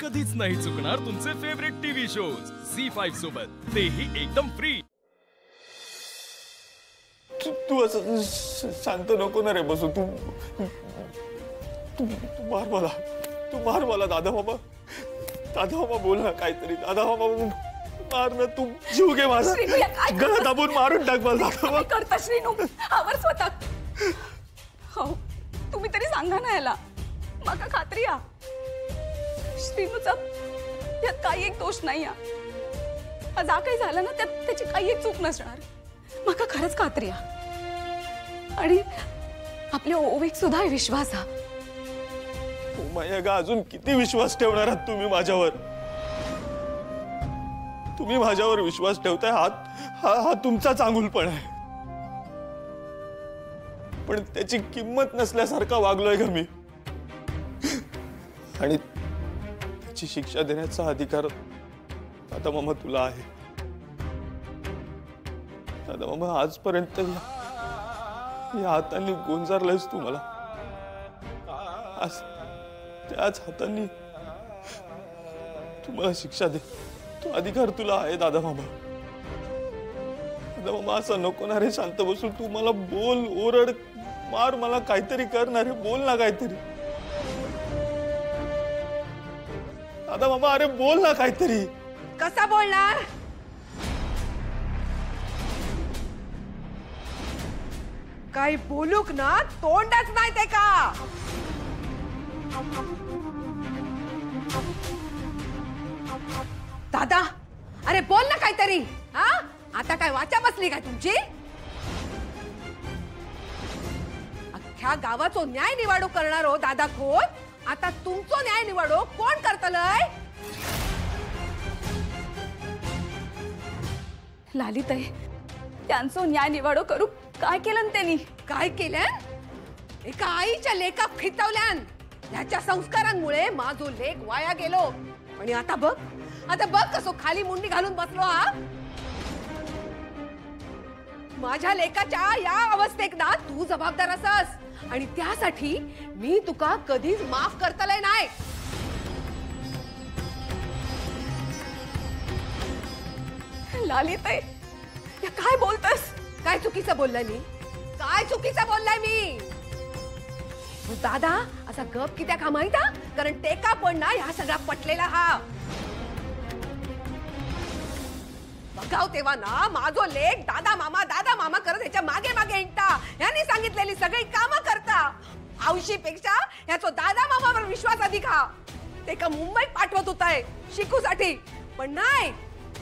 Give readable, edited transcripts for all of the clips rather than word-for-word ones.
कधीच नाही चुकणार तुमचे फेवरेट टीव्ही शोज झी5 सोबत, तेही एकदम फ्री। तू असं शांत नको ना रे बसू। तू मार मला दादा मामा बोल ना काहीतरी। दादा मामा मार ना, तू जीव घे माझा, गळा दाबून मारून टाक मला दादा मामा। करता श्रीनू, आवर स्वतः। हो तुम्ही तरी सांगा ना याला, माका खात्री आ श्रीनूचा यात काही एक दोष नाही आ। जा काही झालं ना त्याची काही एक चूक नसणार, माका खरंच खात्री आ। आणि आपल्या ओवेक सुद्धा विश्वास आ। माया अजून किती विश्वास ठेवणार आहात तुम्ही माझ्यावर? तुम्ही माझ्यावर विश्वास ठेवताय, हा तुमचा चांगुलपण आहे, पण त्याची किंमत नसल्यासारखा वागलोय का मी? आणि त्याची शिक्षा देण्याचा अधिकार दादा मामा तुला आहे। दादा मामा आजपर्यंत या हातांनी गोंजारलंयस तू मला, आज त्याच हातांनी तू मला शिक्षा दे, तो अधिकार तुला आहे दादा मामा। दादा मामा असं नको ना रे शांत बसून, तू मला बोल, ओरड, मार, मला काहीतरी कर ना रे, बोल ना काहीतरी। दादा मामा अरे बोल ना काहीतरी। कसा बोलणार? काही बोलूक ना तोंडच नाही ते का? दादा अरे बोल ना काहीतरी। हा आता काय वाचा बसली काय तुमची? अख्ख्या गावाचो न्याय निवाडो करणार हो दादा खोत, आता तुमचो न्याय निवाडो कोण करतलय? लालिताई त्यांचो न्याय निवाडो करू काय केलं त्यांनी? काय केलं? एका आईच्या लेका खितवल्यान, ह्याच्या संस्कारांमुळे माझो लेक वाया गेलो। आणि आता बघ कसो खाली मुंडी घालून बसलो हा। माझ्या लेकाच्या या अवस्थेक ना तू जबाबदार असस, आणि त्यासाठी मी तुका कधीच माफ करतलय नाही। लालिताई काय बोलतस? काय चुकीचं बोललाय मी? काय चुकीचं बोललाय मी? दादा असा गप कित्या का माहित? कारण टेका पण ना ह्या सगळा पटलेला हा। बघाव तेव्हा ना माझो लेक दादा मामा करत ह्याच्या मागे मागे हिंडता, ह्यानी सांगितलेली सगळी कामं करता। औशीपेक्षा ह्याचो दादा मामावर विश्वास अधिक हा। ते का मुंबईत पाठवत होताय शिकूसाठी, पण नाही,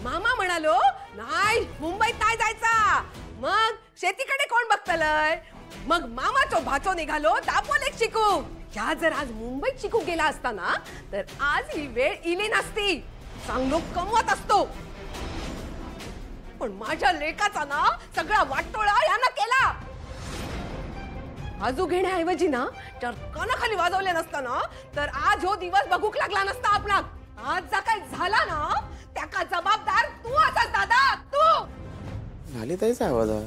मामा म्हणालो नाही मुंबईत नाही जायचा। मग शेतीकडे कोण बघतलय? मग मामाचो भाचो निघालो दापोलेक शिकू। ह्या जर आज मुंबईत शिकू गेला असता ना तर आज ही वेळ इली नसती, चांगलो कमवत असतो। पण माझ्या लेकाचा ना सगळा वाटोळा यानं केला। बाजू घेण्याऐवजी ना टरकानाखाली वाजवले नसताना तर आज हो दिवस बघूक लागला नसता आपला। आज जा काय झाला ना त्याका जबाबदार तू असस दादा, तू। लालिताईचा आवाज आहे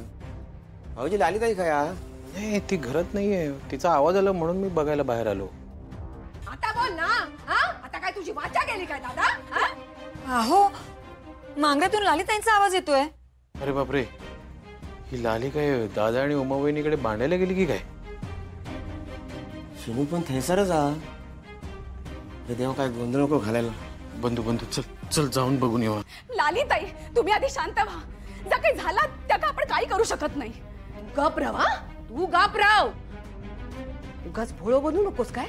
भाऊजी। लालिताई काय? नाही ती घरात नाहीये, तिचा आवाज आला म्हणून मी बघायला बाहेर आलो। आता बोल ना। हा आता काय तुझी वाचा गेली काय दादा? हा अहो मांगातून लालिताईंचा आवाज येतोय। अरे बापरे, ही लाली काय दादा आणि उमावहिनीकडे भांडायला गेली की काय? शिनू पण थैसरच हा। देव काय गोंधळ नको घालायला। बंधू चल जाऊन बघून येऊ। लालिताई तुम्ही आधी शांत व्हा, जा काही झाला त्या का आपण काही करू शकत नाही। गप राव, तू गप राव, उगाच भोळो बनू नकोस काय?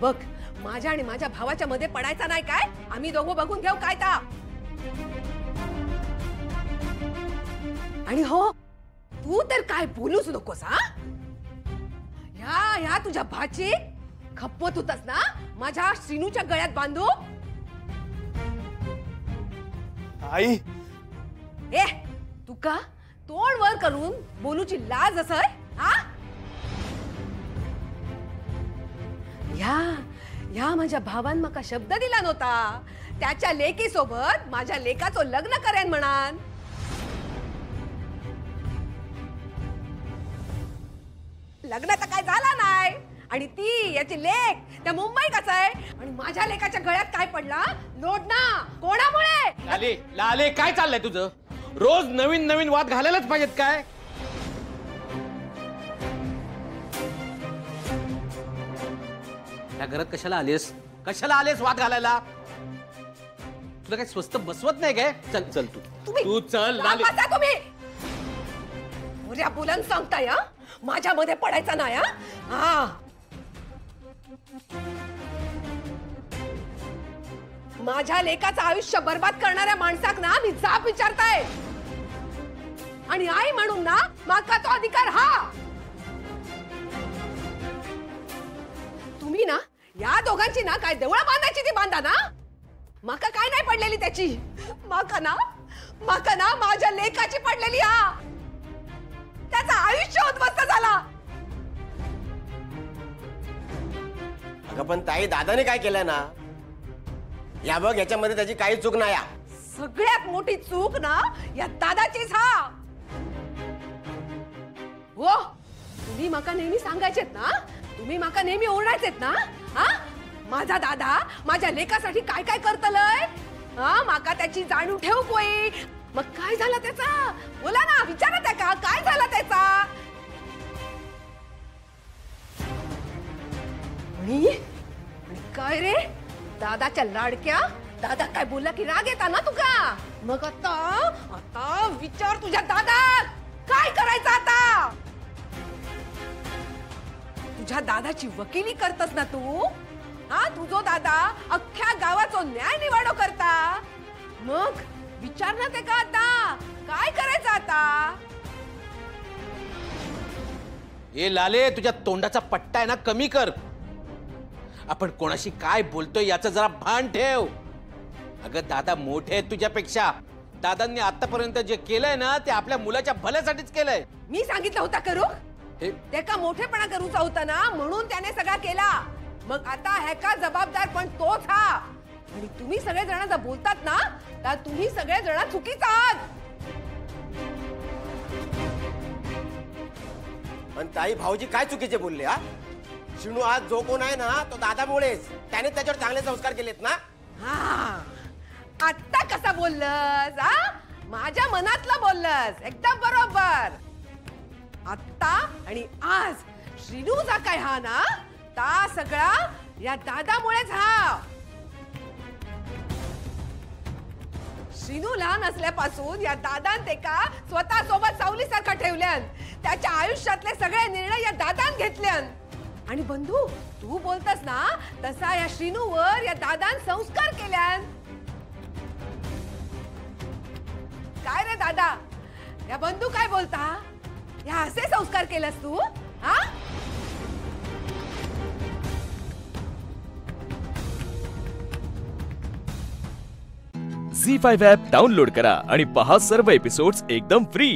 बघ माझ्या आणि माझ्या भावाच्या मध्ये पडायचा नाही काय? आम्ही दोघं बघून घेऊ काय ता। आणि हो तू तर काय बोलूच नकोस हा। ह्या तुझ्या भाची खपवत होतास ना माझ्या श्रीनूच्या गळ्यात बांधू। आई ए तू का तोंड वर करून बोलूची लाज असय हा? ह्या माझ्या भावान मका शब्द दिला नव्हता, त्याच्या लेकी सोबत माझ्या लेकाचं लग्न करेन म्हणान। लग्न तर काय झाला नाही, आणि ती याची लेक त्या मुंबईत आहे, आणि माझ्या लेकाच्या गळ्यात काय पडला लाले लाले काय चाललंय तुझं? रोज नवीन नवीन वाद घालायलाच पाहिजेत काय? या घरात कशाला आलीस? कशाला आलीस वाद घालायला? तुला काय स्वस्त बसवत नाही काय? चल चल तू चल लाले. बसा तुम्ही. पुऱ्या बुलंद सांगताय हा? माझ्यामध्ये पडायचा नाही हा? माझ्या लेकाचं आयुष्य बर्बाद करणाऱ्या माणसाक ना मी जाब विचारताय आणि आई म्हणून ना माका तो अधिकार हा. तुम्ही ना या दोघांची ना काय देवळा बांधायची ती बांधा ना. माका काय नाही पडलेली त्याची. माका ना माझ्या लेकाची पडलेली हा. त्याचं आयुष्य उद्ध्वस्त झाला. अगं पण ताई दादाने काय केलं ना या बघ याच्यामध्ये त्याची काही चूक नाही. सगळ्यात मोठी चूक ना या दादाचीच हा. हो तुम्ही माका नेहमी सांगायचेत ना. तुम्ही माका नेहमी ओरडायचेत ना. हा माझा दादा माझ्या लेकासाठी काय काय करतलय. हा माका त्याची जाणीव ठेव कोई. मग काय झालं त्याचा? बोला ना विचारा त्या का काय झालं त्याचा. आणि काय रे दादाच्या लाडक्या. दादा काय बोलला की राग येता ना तुका. मग आता विचार तुझ्या दादा काय करायचं आता. तुझ्या दादाची वकिली करतस ना तू. हा तुझो दादा अख्ख्या गावाचो न्याय निवाडो करता. मग विचार ना ते का आता काय करायचं आता. ए लाले तुझ्या तोंडाचा पट्टा आहे ना कमी कर. आपण कोणाशी काय बोलतोय याचं जरा भान ठेव. अगं दादा मोठे आहेत तुझ्यापेक्षा. दादांनी आतापर्यंत जे केलंय ना ते आपल्या मुलाच्या भल्यासाठीच केलंय. मी सांगितलं होता करू. ते का मोठेपणा करूचा होता ना म्हणून त्याने सगळा केला. मग आता ह्याका जबाबदार पण तोच हा. आणि तुम्ही सगळे जण जर बोलतात ना तर तुम्ही सगळे जण चुकीच आहात. पण ताई भाऊजी काय चुकीचे बोलले हा? शिणू आज जो कोण आहे ना तो दादामुळेच. त्याने त्याच्यावर चांगले संस्कार केलेत ना. हा आता कसा बोललस हा? माझ्या मनातलं बोललस एकदम बरोबर. आता आणि आज श्रीनूचा काय हा ना ता सगळा या दादामुळेच हा. श्रीनू लहान असल्यापासून या दादान ते का स्वतः सोबत सावलीसारखा ठेवल्यान. त्याच्या आयुष्यातले सगळे निर्णय या दादान घेतल्यान. आणि बंधू तू बोलतस ना तसा या श्रीनूवर या दादान संस्कार केल्यान. काय रे दादा या बंधू काय बोलता. या असे संस्कार केलंस तू हा. झी5 ॲप डाउनलोड करा आणि पहा सर्व एपिसोड्स एकदम फ्री.